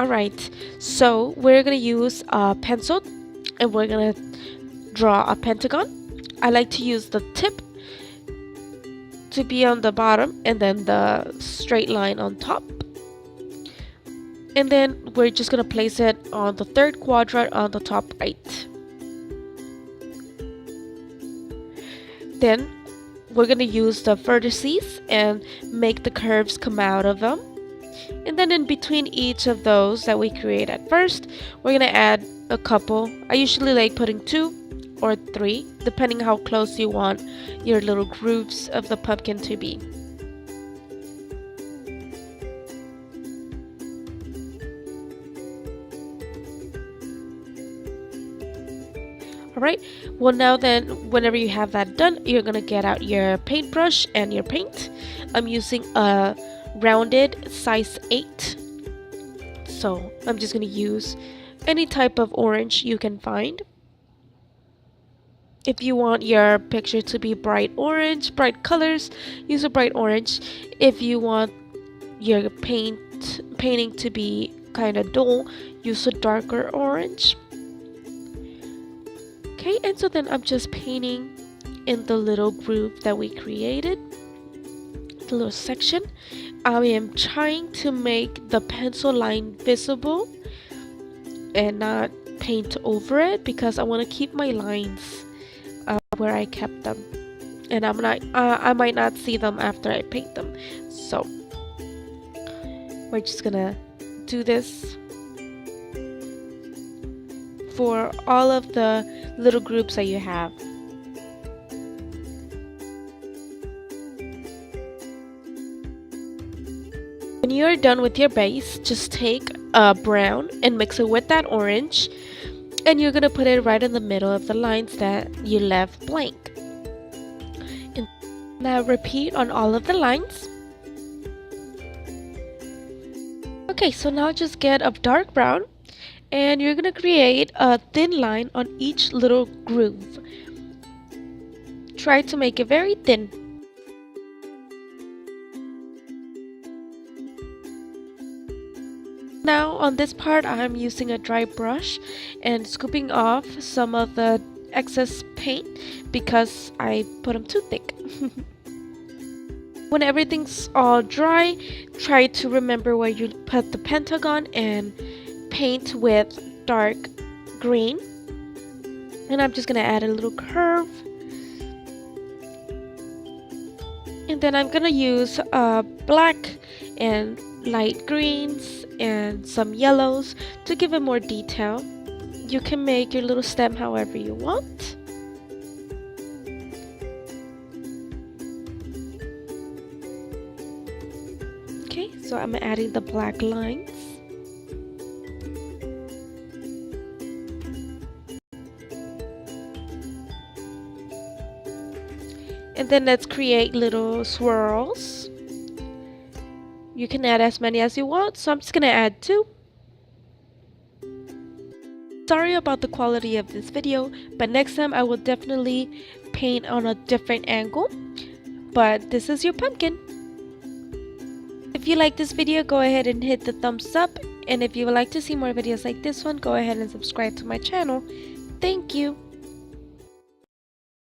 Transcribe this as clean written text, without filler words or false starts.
Alright, so we're gonna use a pencil and we're gonna draw a pentagon. I like to use the tip to be on the bottom and then the straight line on top. And then we're just gonna place it on the third quadrant on the top right. Then we're gonna use the vertices and make the curves come out of them. And then in between each of those that we create at first, we're gonna add a couple. I usually like putting 2 or 3, depending how close you want your little grooves of the pumpkin to be. Alright, well now then, whenever you have that done, you're gonna get out your paintbrush and your paint. I'm using a rounded size 8, so I'm just gonna use any type of orange you can find. If you want your picture to be bright orange, bright colors, use a bright orange. If you want your painting to be kind of dull, use a darker orange. Okay, and so then I'm just painting in the little groove that we created, the little section. I am trying to make the pencil line visible and not paint over it because I want to keep my lines where I kept them, and I might not see them after I paint them. So we're just gonna do this for all of the little groups that you have. When you're done with your base, just take a brown and mix it with that orange, and you're gonna put it right in the middle of the lines that you left blank. And now repeat on all of the lines. Okay, so now just get a dark brown and you're gonna create a thin line on each little groove. Try to make it very thin. Now on this part I'm using a dry brush and scooping off some of the excess paint because I put them too thick. When everything's all dry, try to remember where you put the pentagon and paint with dark green. And I'm just gonna add a little curve. And then I'm gonna use black and light greens and some yellows to give it more detail. You can make your little stem however you want. Okay, so I'm adding the black lines. And then let's create little swirls. You can add as many as you want, so I'm just gonna add 2. Sorry about the quality of this video, but next time I will definitely paint on a different angle. But this is your pumpkin. If you like this video, go ahead and hit the thumbs up. And if you would like to see more videos like this one, go ahead and subscribe to my channel. Thank you.